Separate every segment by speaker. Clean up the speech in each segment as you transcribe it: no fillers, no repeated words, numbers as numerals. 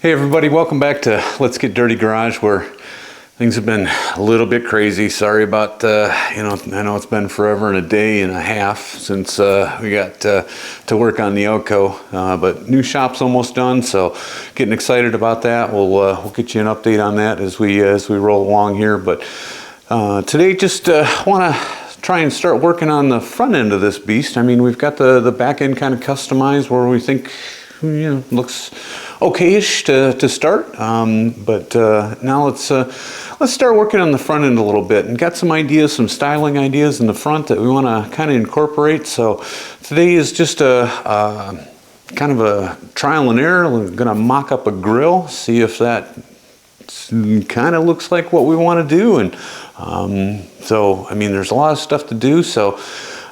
Speaker 1: Hey everybody, welcome back to Let's Get Dirty Garage, where things have been a little bit crazy. Sorry about, I know it's been forever and a day and a half since we got to work on the Elko, but new shop's almost done, so getting excited about that. We'll get you an update on that as we roll along here. But today, just want to try and start working on the front end of this beast. I mean, we've got the back end kind of customized where we think, looks okay-ish to start, but now let's start working on the front end a little bit, and got some ideas, some styling ideas in the front that we want to kind of incorporate. So today is just a kind of a trial and error. We're going to mock up a grill, see if that kind of looks like what we want to do. And so I mean, there's a lot of stuff to do, so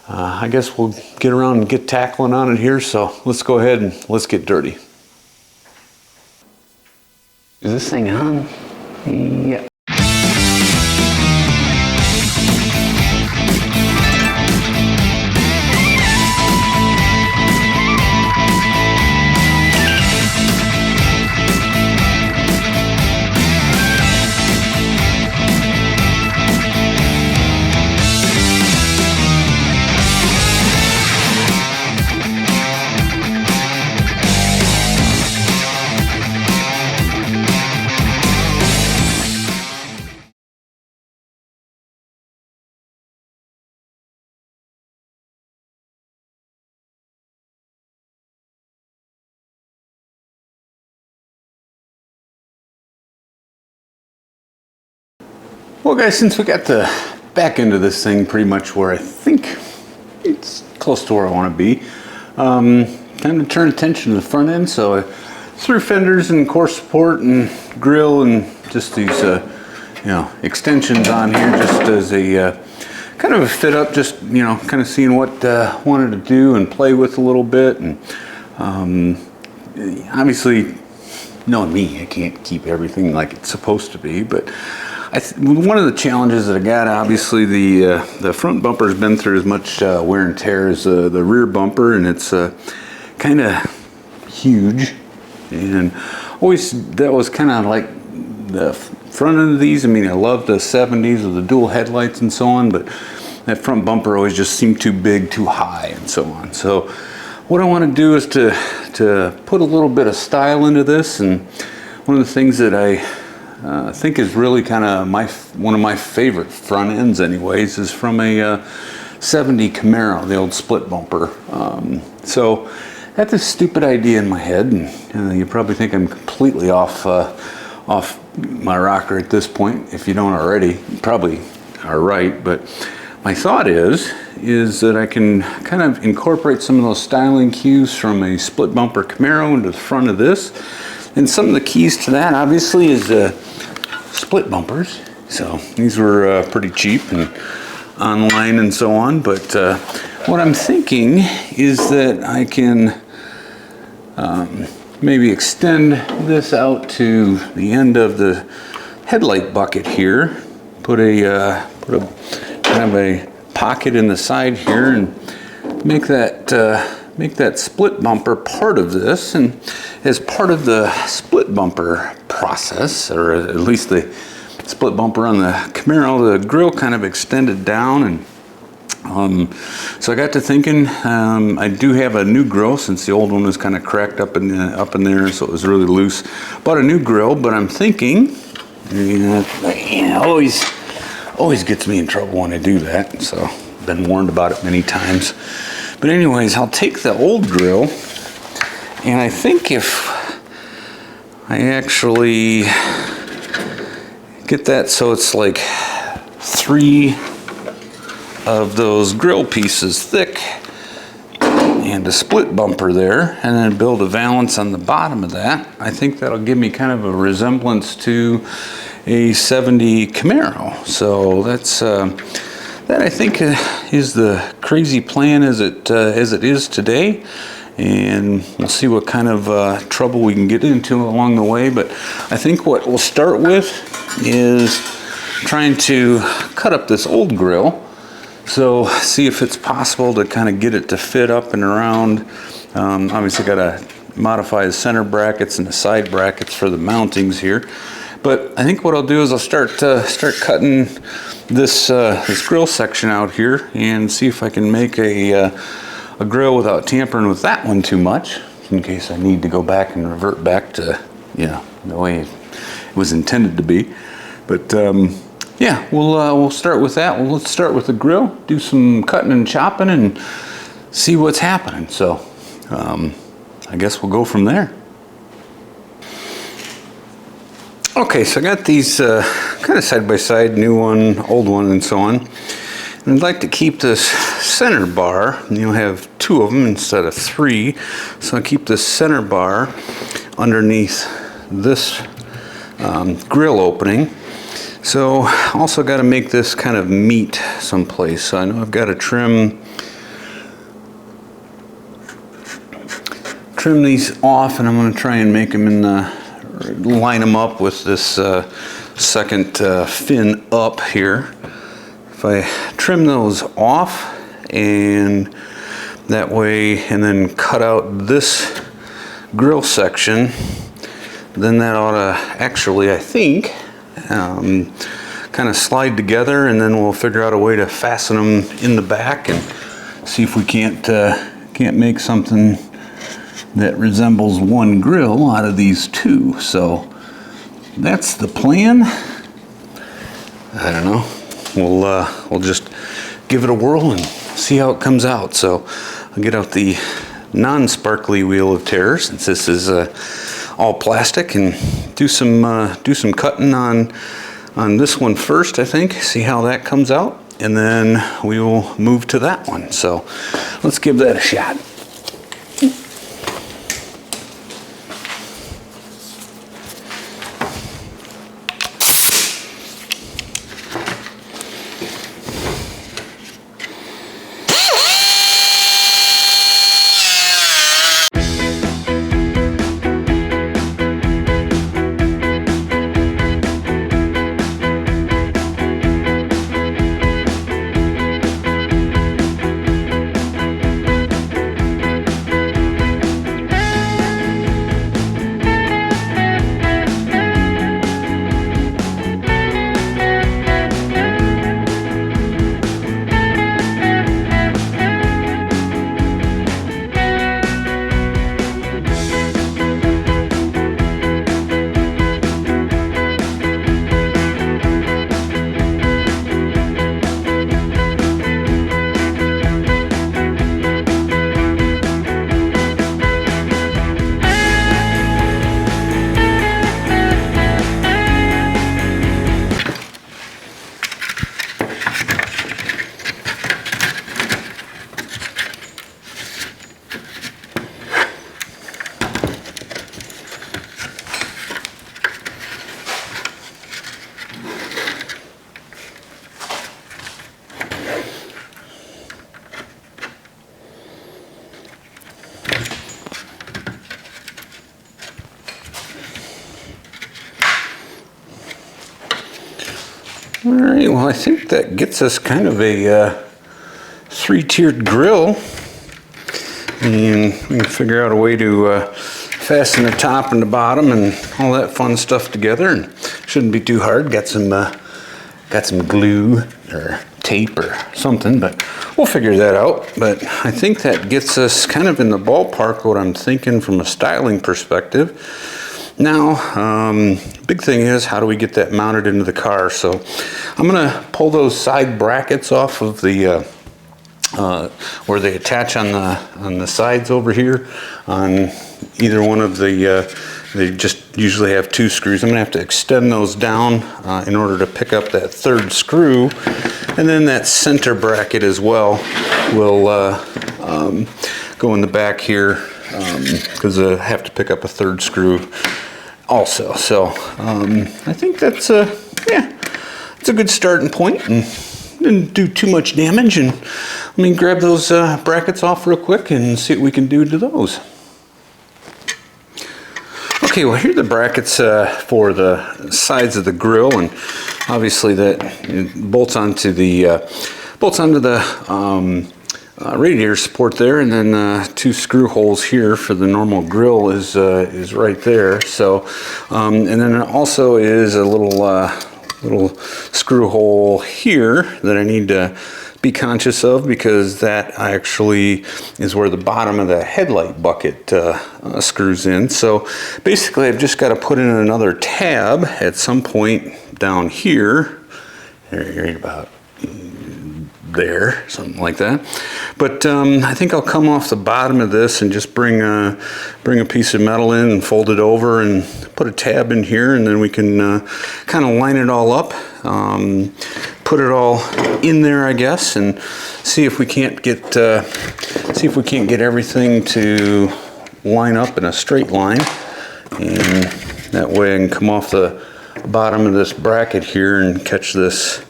Speaker 1: I guess we'll get around and get tackling on it here. So let's go ahead and let's get dirty.
Speaker 2: Is this thing on? Yeah.
Speaker 1: Well guys, since we got the back end of this thing pretty much where I think it's close to where I want to be, time to turn attention to the front end. So I threw fenders and core support and grill and just these extensions on here just as a kind of a fit up, just kind of seeing what wanted to do and play with a little bit. And obviously, knowing me, I can't keep everything like it's supposed to be, but one of the challenges that I got, obviously the front bumper's been through as much wear and tear as the rear bumper, and it's kind of huge. And always that was kind of like the front end of these. I mean, I love the 70s with the dual headlights and so on, but that front bumper always just seemed too big, too high, and so on. So what I want to do is to put a little bit of style into this, and one of the things that I think is really kind of one of my favorite front ends anyways is from a 70 Camaro, the old split bumper. So I had this stupid idea in my head, and you probably think I'm completely off my rocker at this point. If you don't already, you probably are right. But my thought is that I can kind of incorporate some of those styling cues from a split bumper Camaro into the front of this. And some of the keys to that, obviously, is split bumpers. So these were pretty cheap and online and so on. But what I'm thinking is that I can maybe extend this out to the end of the headlight bucket here. Put a kind of a pocket in the side here, and make that split bumper part of this. And as part of the split bumper process, or at least the split bumper on the Camaro, the grill kind of extended down, and so I got to thinking, I do have a new grill since the old one was kind of cracked up in there, so it was really loose. Bought a new grill, but I'm thinking, always gets me in trouble when I do that, so I've been warned about it many times. But anyways, I'll take the old grill, and I think if I actually get that so it's like 3 of those grill pieces thick and a split bumper there, and then build a valance on the bottom of that, I think that'll give me kind of a resemblance to a 70 Camaro. So that's that I think is the crazy plan as it is today, and we'll see what kind of trouble we can get into along the way. But I think what we'll start with is trying to cut up this old grill, so see if it's possible to kind of get it to fit up and around. Obviously got to modify the center brackets and the side brackets for the mountings here. But I think what I'll do is I'll start cutting this this grill section out here and see if I can make a grill without tampering with that one too much, in case I need to go back and revert back to, you know, the way it was intended to be. But yeah, we'll start with that. Well, let's start with the grill, do some cutting and chopping, and see what's happening. So I guess we'll go from there. Okay, so I got these kind of side by side, new one, old one, and so on. And I'd like to keep this center bar. You'll have two of them instead of three. So I'll keep this center bar underneath this grill opening. So also got to make this kind of meet someplace. So I know I've got to trim these off, and I'm going to try and make them in the, line them up with this second fin up here. If I trim those off, and that way, and then cut out this grill section, then that ought to actually, I think, kind of slide together, and then we'll figure out a way to fasten them in the back and see if we can't make something that resembles one grill out of these two. So that's the plan. I don't know. We'll just give it a whirl and see how it comes out. So I'll get out the non-sparkly wheel of terror, since this is all plastic, and do some cutting on this one first, I think. See how that comes out, and then we will move to that one. So let's give that a shot. All right, well, I think that gets us kind of a three-tiered grill, and we can figure out a way to fasten the top and the bottom and all that fun stuff together, and shouldn't be too hard. Got some glue or tape or something, but we'll figure that out. But I think that gets us kind of in the ballpark what I'm thinking from a styling perspective. Now, big thing is, how do we get that mounted into the car? So I'm gonna pull those side brackets off of the where they attach on the sides over here on either one of the they just usually have two screws. I'm gonna have to extend those down in order to pick up that third screw, and then that center bracket as well will go in the back here, because I have to pick up a third screw also. So I think that's it's a good starting point, and didn't do too much damage. And let me grab those brackets off real quick and see what we can do to those. Okay, well, here are the brackets for the sides of the grill, and obviously that bolts onto the radiator support there, and then 2 screw holes here for the normal grill is right there. So, and then there also is a little screw hole here that I need to be conscious of, because that actually is where the bottom of the headlight bucket screws in. So basically I've just got to put in another tab at some point down here, right about there, something like that. But I think I'll come off the bottom of this and just bring a piece of metal in and fold it over and put a tab in here, and then we can kind of line it all up, put it all in there, I guess, and see if we can't get everything to line up in a straight line, and that way I can come off the bottom of this bracket here and catch this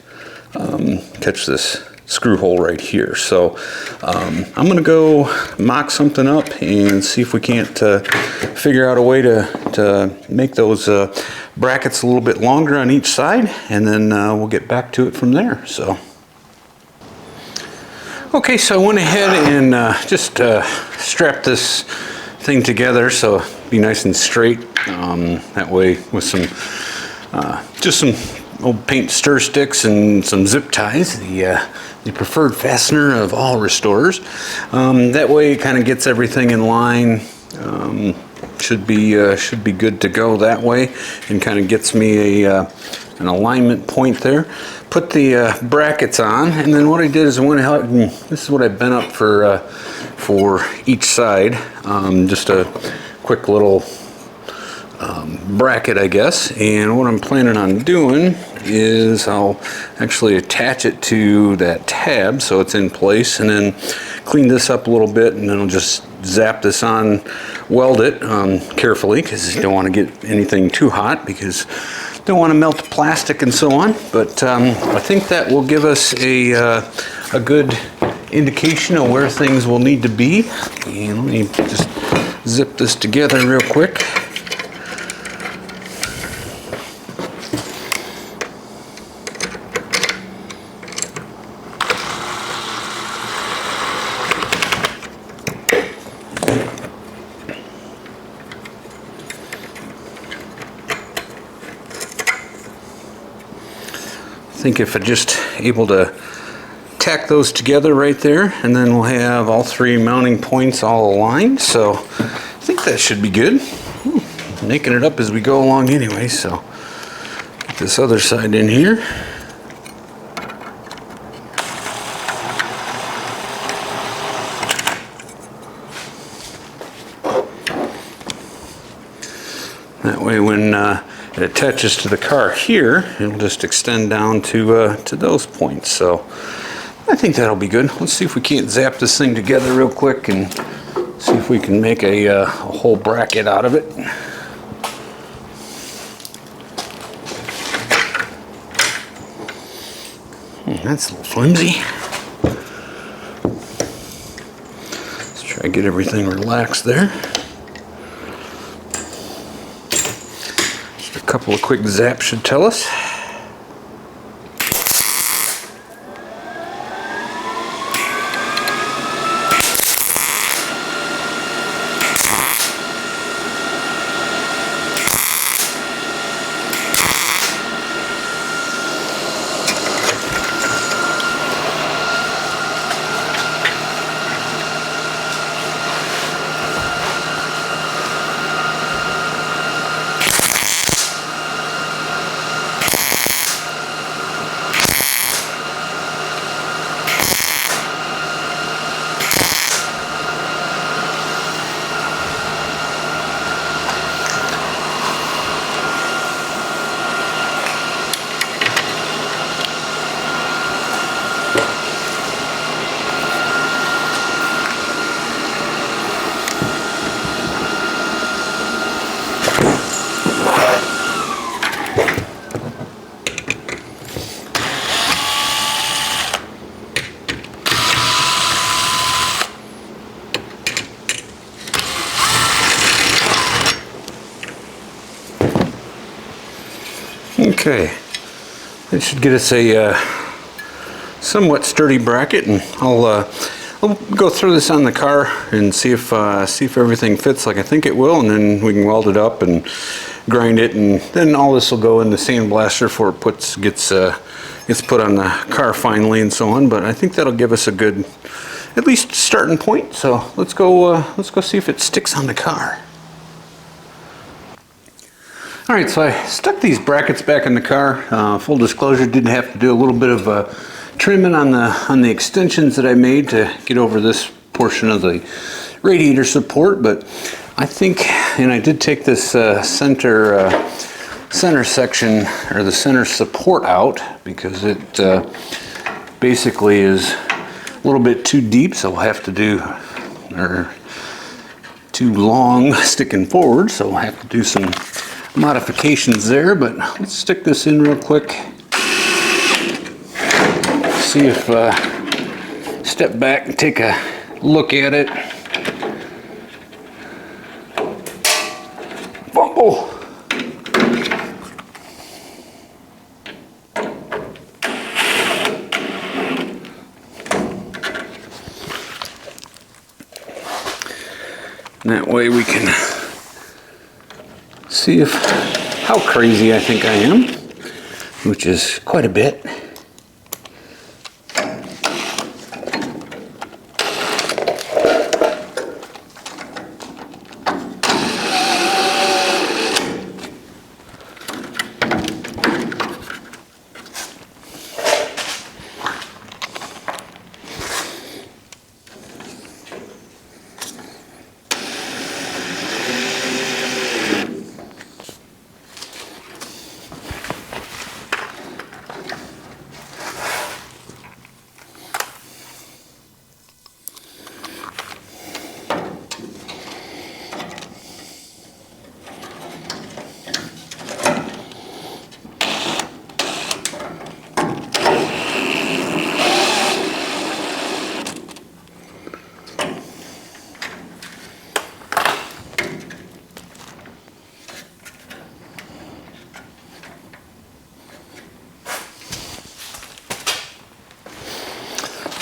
Speaker 1: screw hole right here. So I'm gonna go mock something up and see if we can't figure out a way to make those brackets a little bit longer on each side, and then we'll get back to it from there. So okay, so I went ahead and just strapped this thing together so it'd be nice and straight, that way with some just some old paint stir sticks and some zip ties, the preferred fastener of all restorers. That way it kind of gets everything in line. Should be good to go that way, and kind of gets me an alignment point there. Put the brackets on, and then what I did is I went out and this is what I bent up for each side. Just a quick little bracket, I guess. And what I'm planning on doing is I'll actually attach it to that tab so it's in place, and then clean this up a little bit, and then I'll just zap this on, weld it carefully, because you don't want to get anything too hot, because you don't want to melt the plastic and so on. But I think that will give us a good indication of where things will need to be. And let me just zip this together real quick. I think if I just able to tack those together right there, and then we'll have all 3 mounting points all aligned. So I think that should be good. Making it up as we go along anyway. So get this other side in here. That way when it attaches to the car here, it'll just extend down to those points. So I think that'll be good. Let's see if we can't zap this thing together real quick and see if we can make a whole bracket out of it. That's a little flimsy. Let's try to get everything relaxed there. A couple of quick zaps should tell us. Okay, that should get us a somewhat sturdy bracket, and I'll we'll go through this on the car and see if everything fits like I think it will, and then we can weld it up and grind it, and then all this will go in the sandblaster before it gets put on the car finally and so on. But I think that'll give us a good, at least starting point. So let's go see if it sticks on the car. All right, so I stuck these brackets back in the car. Full disclosure, did have to do a little bit of trimming on the extensions that I made to get over this portion of the radiator support. But I think, and I did take this center section, or the center support, out because it basically is a little bit too deep, so we'll have to do, or too long sticking forward, so we'll have to do some modifications there. But let's stick this in real quick. See if, step back and take a look at it. Fumble. And that way we can see how crazy I think I am, which is quite a bit.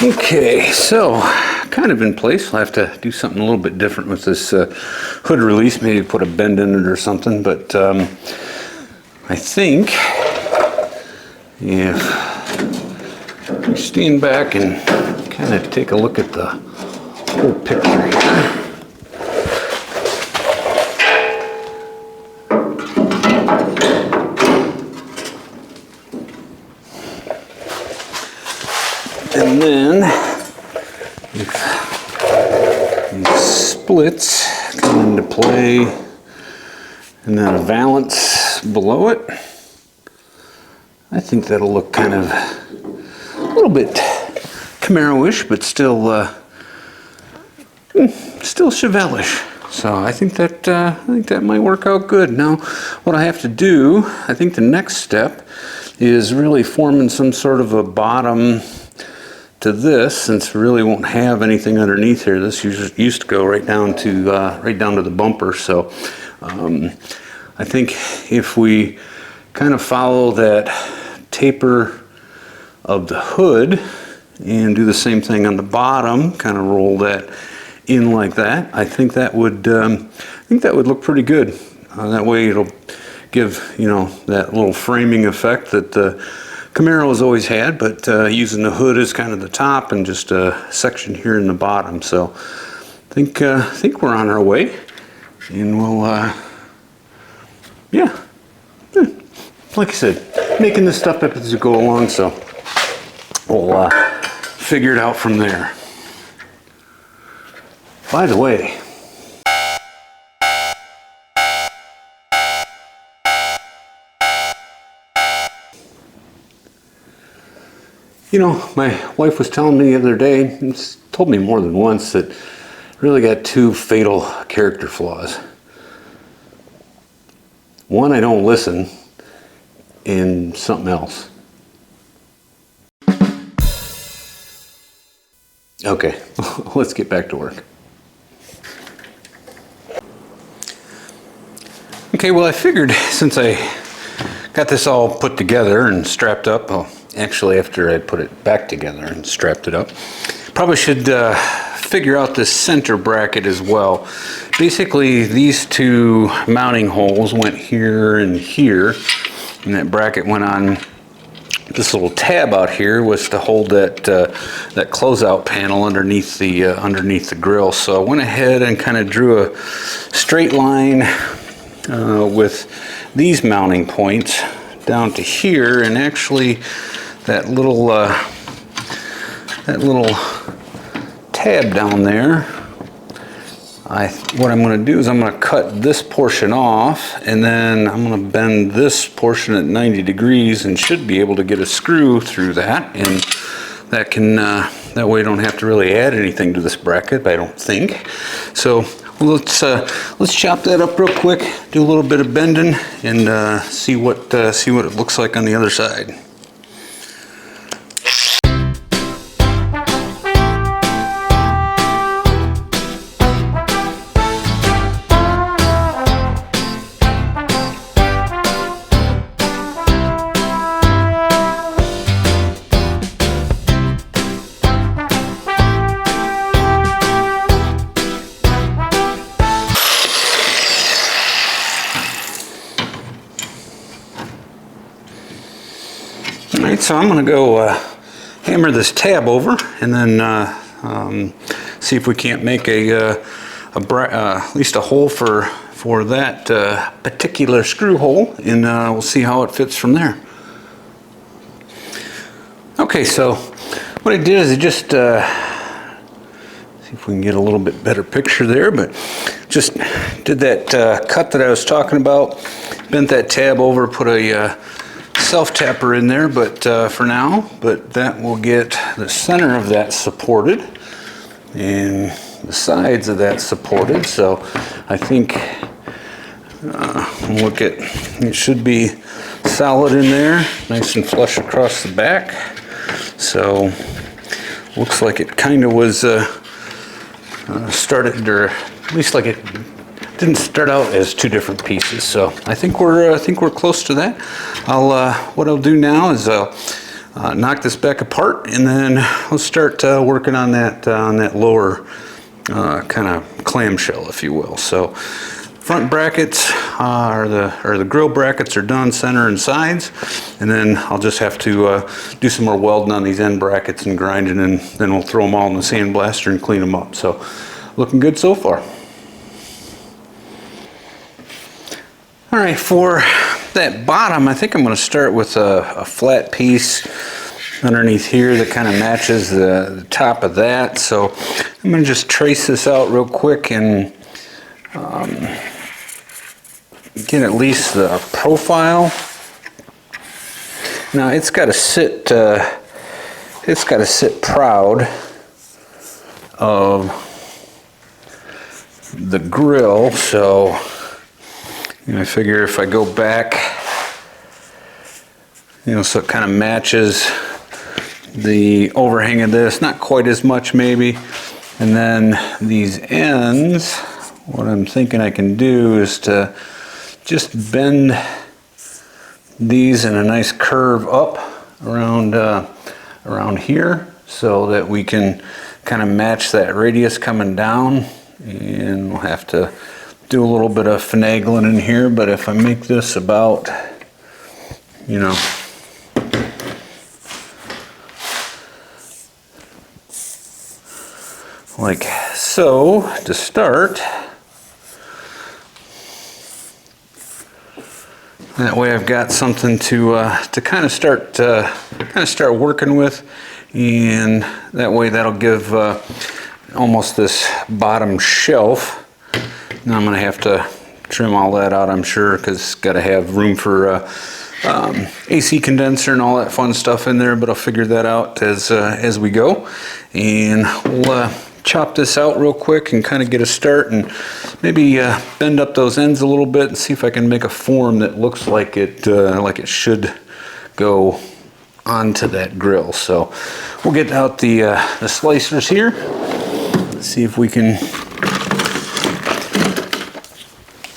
Speaker 1: Okay, so kind of in place. We'll have to do something a little bit different with this hood release, maybe put a bend in it or something, but I think if we stand back and kind of take a look at the whole picture here. And then, if these splits come into play, and then a valance below it, I think that'll look kind of a little bit Camaro-ish, but still Chevelle-ish. So I think that might work out good. Now, what I have to do, I think the next step is really forming some sort of a bottom to this, since we really won't have anything underneath here. This used to go right down to the bumper. So I think if we kind of follow that taper of the hood and do the same thing on the bottom, kind of roll that in like that, I think that would look pretty good. That way it'll give, you know, that little framing effect that the Camaro has always had, but using the hood as kind of the top and just a section here in the bottom. So I think we're on our way, and we'll yeah, like I said, making this stuff up as we go along, so we'll figure it out from there. By the way, you know, my wife was telling me the other day, and told me more than once, that really got two fatal character flaws. One, I don't listen, and something else. Okay, let's get back to work. Okay, well, I figured since I got this all put together and strapped up, well, actually after I put it back together and strapped it up, Probably should figure out this center bracket as well. Basically, these two mounting holes went here and here, and that bracket went on this little tab out here, was to hold that that closeout panel underneath the grill. So I went ahead and kind of drew a straight line with these mounting points down to here, and actually that little tab down there, what I'm going to do is I'm going to cut this portion off, and then I'm going to bend this portion at 90 degrees and should be able to get a screw through that, and that can that way I don't have to really add anything to this bracket, I don't think. So let's chop that up real quick, do a little bit of bending, and see what it looks like on the other side. Alright, so I'm going to go hammer this tab over, and then see if we can't make at least a hole for that particular screw hole, and we'll see how it fits from there. Okay, so what I did is I just see if we can get a little bit better picture there, but just did that cut that I was talking about, bent that tab over, put a self-tapper in there, but for now, but that will get the center of that supported and the sides of that supported. So I think look at it, should be solid in there, nice and flush across the back. So looks like it kind of was started, or at least like it didn't start out as two different pieces. So I think we're close to that. What I'll do now is knock this back apart, and then we'll start working on that lower kind of clamshell, if you will. So front brackets or the grill brackets are done, center and sides, and then I'll just have to do some more welding on these end brackets and grinding, and then we'll throw them all in the sandblaster and clean them up. So looking good so far. All right, for that bottom, I think I'm going to start with a flat piece underneath here that kind of matches the top of that. So I'm going to just trace this out real quick and get at least the profile. Now it's got to sit proud of the grill. So I figure if I go back, so it kind of matches the overhang of this, not quite as much maybe. And then these ends, what I'm thinking I can do is to just bend these in a nice curve up around here, so that we can kind of match that radius coming down. And we'll have to do a little bit of finagling in here, but if I make this about, like so to start, that way I've got something to kind of start working with, and that way that'll give almost this bottom shelf. Now I'm going to have to trim all that out, I'm sure, because it's got to have room for AC condenser and all that fun stuff in there, but I'll figure that out as we go. And we'll chop this out real quick and kind of get a start, and maybe bend up those ends a little bit and see if I can make a form that looks like it should go onto that grill. So we'll get out the slicers here. Let's see if we can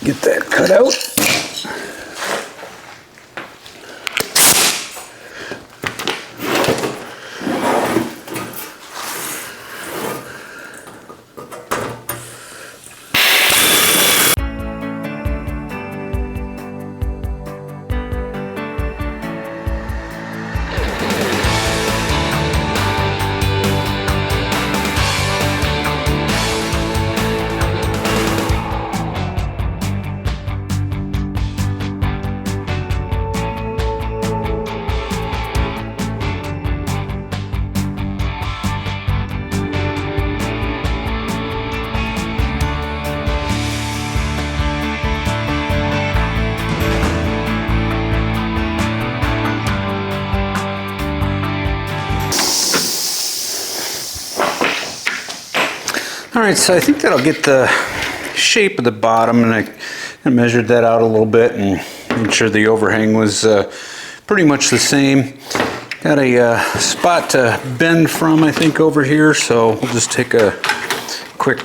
Speaker 1: get that cut out. right, so I think that'll get the shape of the bottom, and I measured that out a little bit and made sure the overhang was pretty much the same. Got a spot to bend from, I think, over here, so we'll just take a quick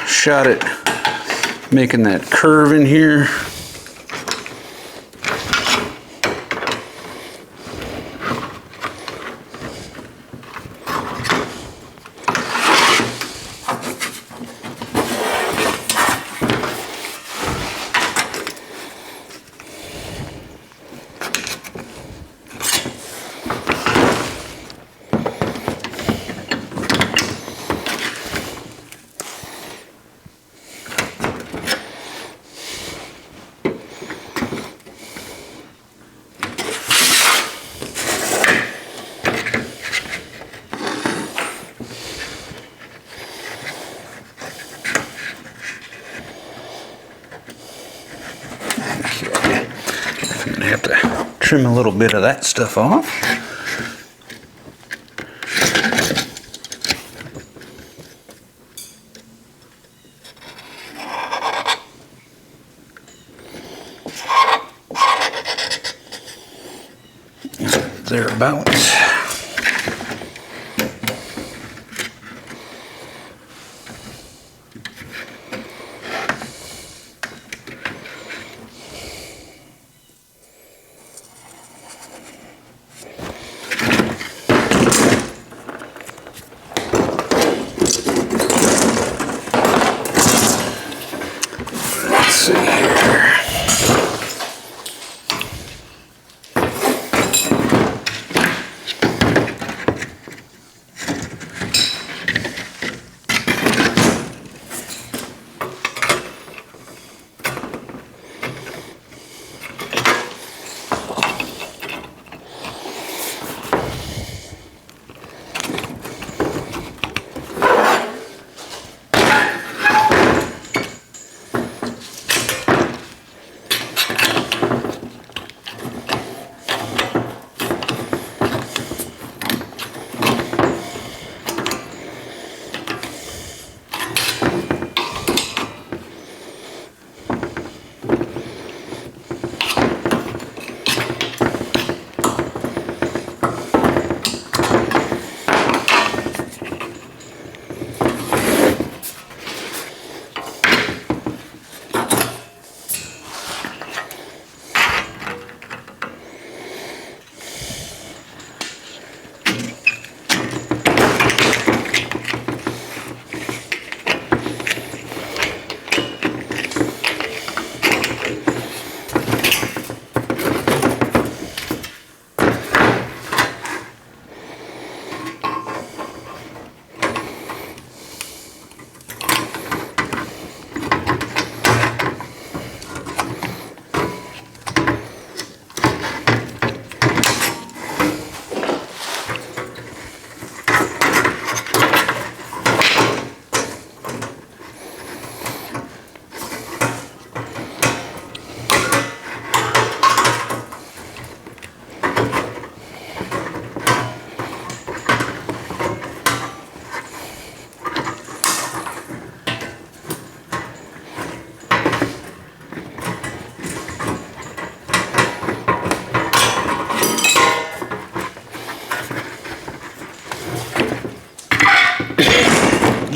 Speaker 1: shot at making that curve in here. I'm gonna have to trim a little bit of that stuff off. Thereabouts. Let's see here.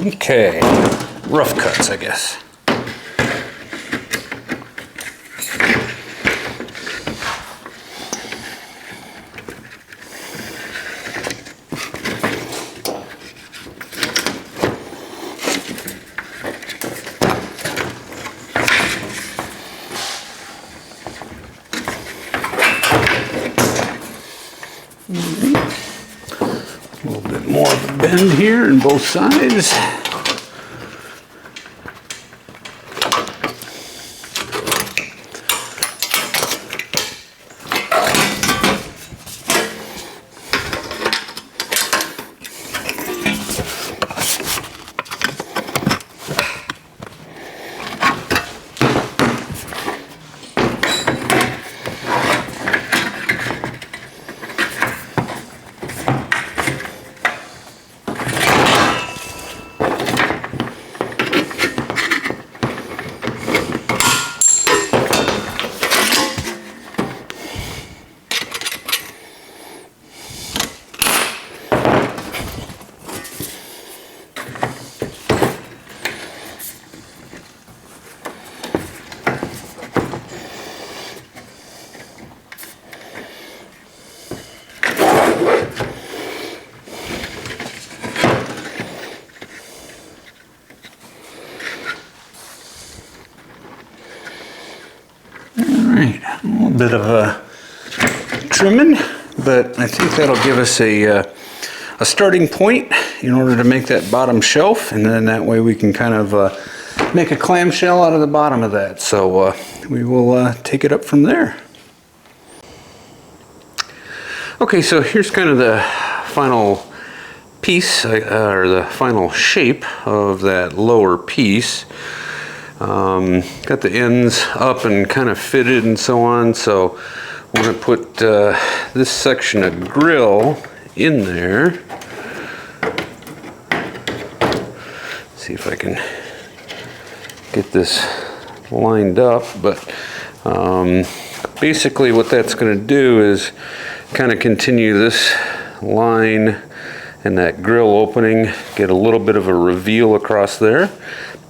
Speaker 1: Okay, rough cuts, I guess. A little bit more of a bend here on both sides. right, a little bit of trimming, but I think that'll give us a starting point in order to make that bottom shelf, and then that way we can kind of make a clamshell out of the bottom of that. So we will take it up from there. Okay, so here's kind of the final piece, or the final shape of that lower piece. Got the ends up and kind of fitted and so on, so I'm going to put this section of grill in there. See if I can get this lined up, but basically what that's going to do is kind of continue this line and that grill opening, get a little bit of a reveal across there,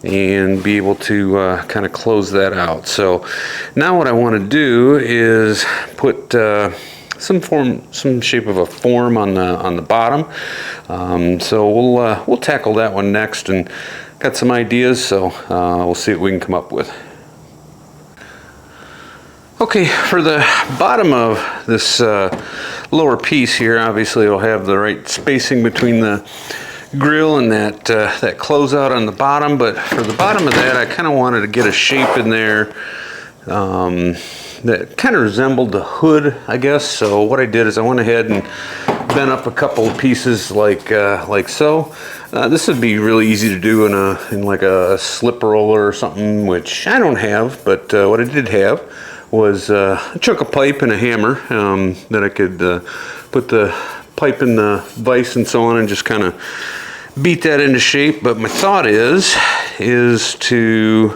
Speaker 1: and be able to kind of close that out. So now what I want to do is put some shape of a form on the bottom. So we'll tackle that one next, and got some ideas. So we'll see what we can come up with. Okay, for the bottom of this lower piece here, obviously it'll have the right spacing between the grill and that closeout on the bottom, but for the bottom of that I kind of wanted to get a shape in there that kind of resembled the hood, I guess. So what I did is I went ahead and bent up a couple of pieces like so. This would be really easy to do in like a slip roller or something, which I don't have, but what I did have was a chunk of pipe and a hammer that I could put the pipe in the vise and so on and just kind of beat that into shape. But my thought is to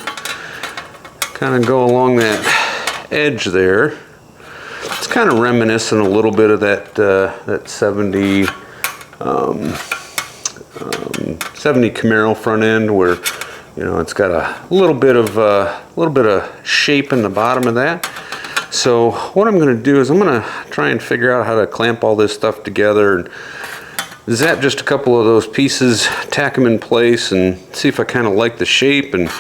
Speaker 1: kind of go along that edge there. It's kind of reminiscent a little bit of that 70 Camaro front end, where it's got a little bit of shape in the bottom of that. So what I'm going to do is I'm going to try and figure out how to clamp all this stuff together and zap just a couple of those pieces, tack them in place, and see if I kind of like the shape and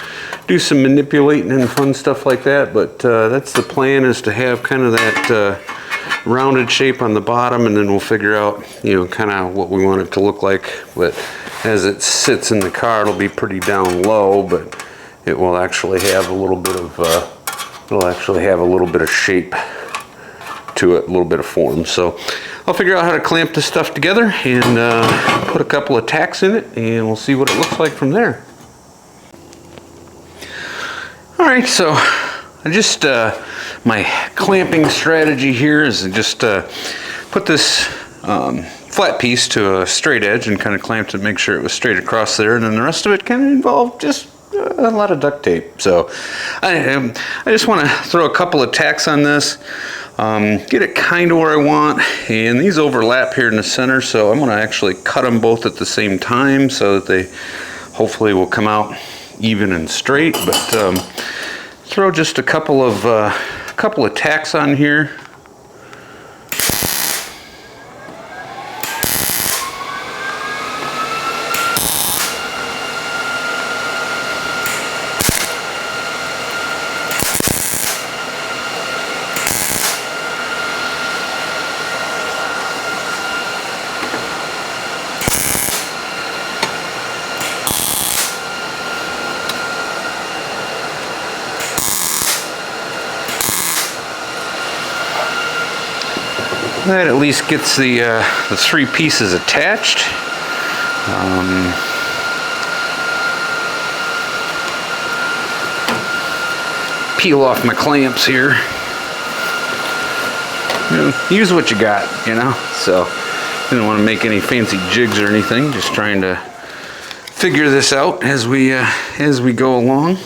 Speaker 1: do some manipulating and fun stuff like that. But that's the plan, is to have kind of that rounded shape on the bottom, and then we'll figure out kind of what we want it to look like. But as it sits in the car, it'll be pretty down low, but it will actually have a little bit of shape to it, a little bit of form. So I'll figure out how to clamp this stuff together and put a couple of tacks in it, and we'll see what it looks like from there. All right, so I just my clamping strategy here is to just put this flat piece to a straight edge and kind of clamp to make sure it was straight across there, and then the rest of it kind of involved just a lot of duct tape. So I just want to throw a couple of tacks on this, get it kind of where I want, and these overlap here in the center, so I'm going to actually cut them both at the same time so that they hopefully will come out even and straight. But throw just a couple of tacks on here. That at least gets the three pieces attached. Peel off my clamps here. Use what you got, So didn't want to make any fancy jigs or anything. Just trying to figure this out as we go along.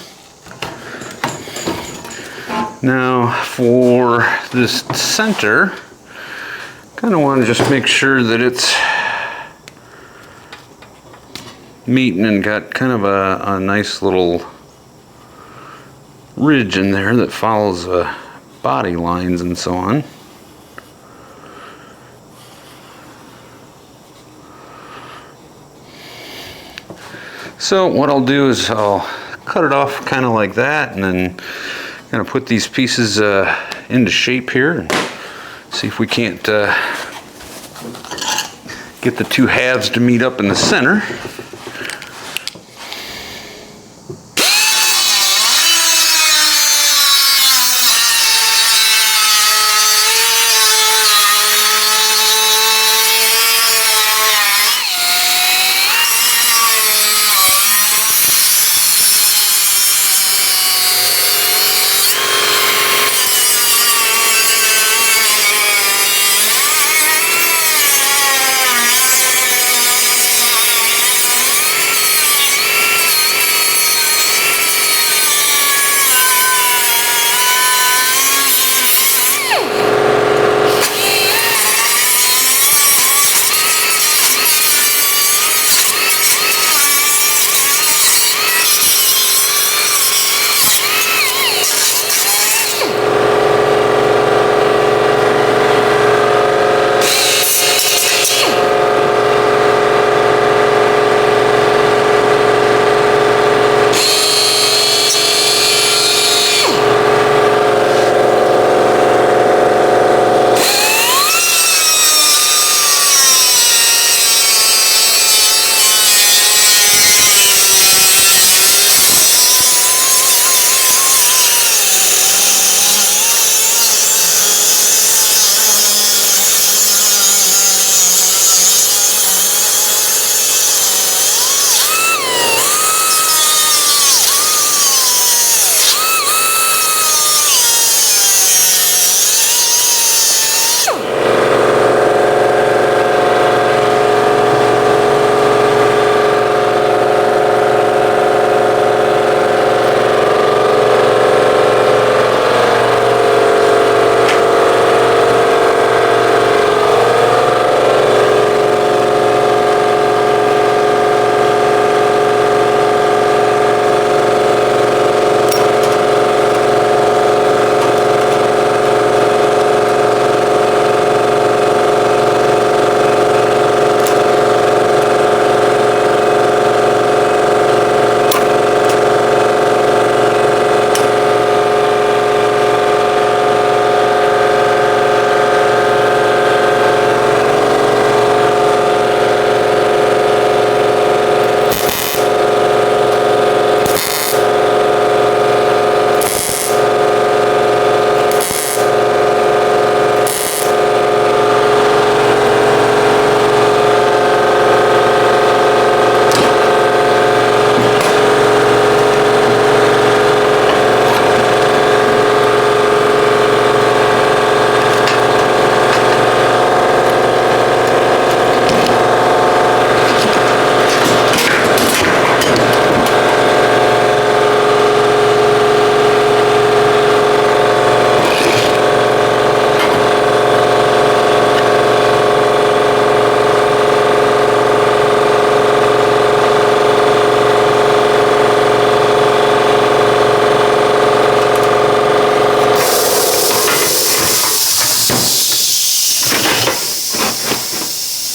Speaker 1: Now for this center, kind of want to just make sure that it's meeting and got kind of a nice little ridge in there that follows body lines and so on. So what I'll do is I'll cut it off kind of like that, and then Gonna put these pieces into shape here and see if we can't get the two halves to meet up in the center.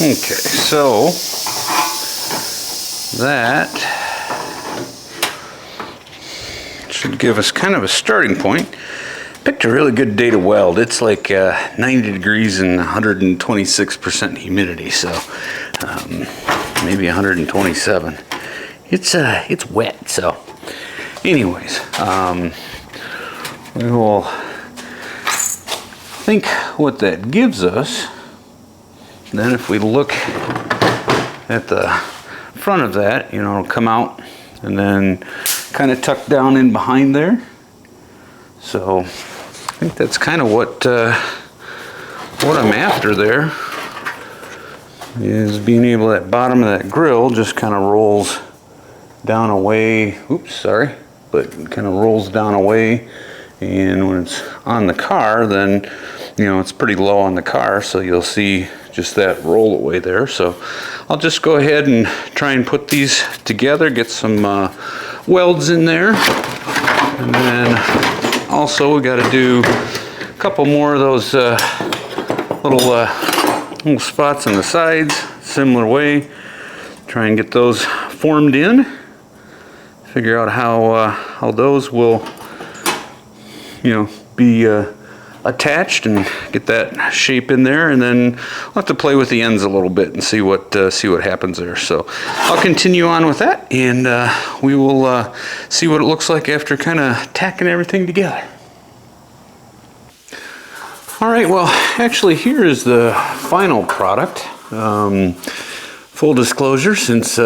Speaker 1: Okay, so that should give us kind of a starting point. Picked a really good day to weld. It's like 90 degrees and 126% humidity, so maybe 127. It's wet, so anyways, we will think what that gives us. Then if we look at the front of that, you know, it'll come out and then kind of tuck down in behind there. So I think that's kind of what I'm after there, is being able, that bottom of that grill just kind of rolls down away. Oops, sorry, but kind of rolls down away. And when it's on the car, then, you know, it's pretty low on the car, so you'll see just that roll away there. So I'll just go ahead and try and put these together, get some welds in there. And then also we got to do a couple more of those little spots on the sides, similar way. Try and get those formed in. Figure out how those will be attached and get that shape in there, and then I'll have to play with the ends a little bit and see what happens there. So I'll continue on with that, and we will see what it looks like after kind of tacking everything together. All right, well, actually here is the final product. Full disclosure, since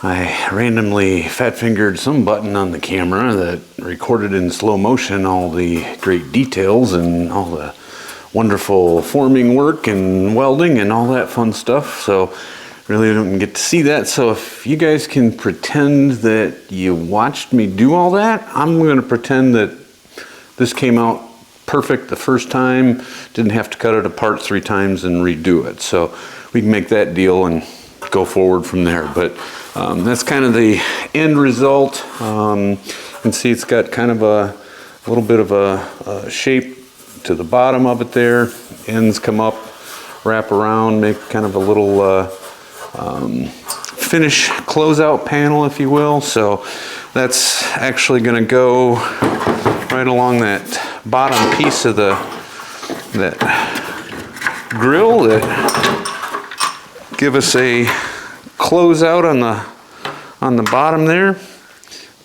Speaker 1: I randomly fat-fingered some button on the camera that recorded in slow motion all the great details and all the wonderful forming work and welding and all that fun stuff. So really don't get to see that. So if you guys can pretend that you watched me do all that, I'm going to pretend that this came out perfect the first time, didn't have to cut it apart 3 times and redo it. So we can make that deal and go forward from there. But that's kind of the end result. You can see it's got kind of a little bit of a shape to the bottom of it there. Ends come up, wrap around, make kind of a little finish closeout panel, if you will. So that's actually going to go right along that bottom piece of that grill that give us a closeout on the bottom there,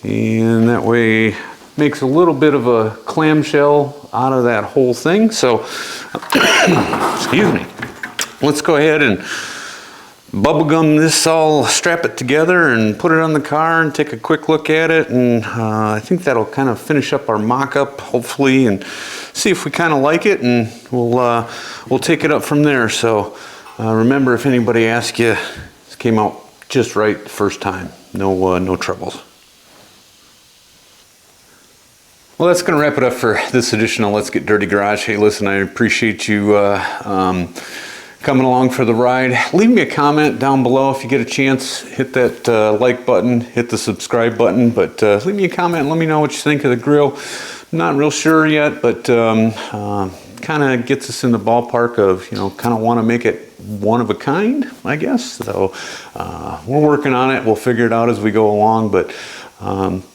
Speaker 1: and that way makes a little bit of a clamshell out of that whole thing. So excuse me, let's go ahead and bubblegum this, all strap it together and put it on the car and take a quick look at it, and I think that'll kind of finish up our mock-up hopefully, and see if we kind of like it, and we'll take it up from there. So remember, if anybody asks you, this came out just right the first time. No troubles. Well, that's going to wrap it up for this edition of Let's Get Dirty Garage. Hey, listen, I appreciate you coming along for the ride. Leave me a comment down below if you get a chance. Hit that like button, hit the subscribe button, but leave me a comment and let me know what you think of the grill. I'm not real sure yet, but kind of gets us in the ballpark of, kind of want to make it one of a kind, I guess. So we're working on it. We'll figure it out as we go along, but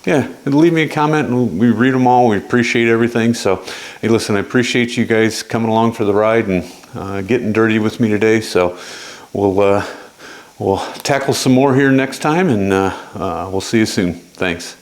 Speaker 1: yeah, leave me a comment and we read them all. We appreciate everything. So hey, listen, I appreciate you guys coming along for the ride and getting dirty with me today. So we'll tackle some more here next time, and we'll see you soon. Thanks.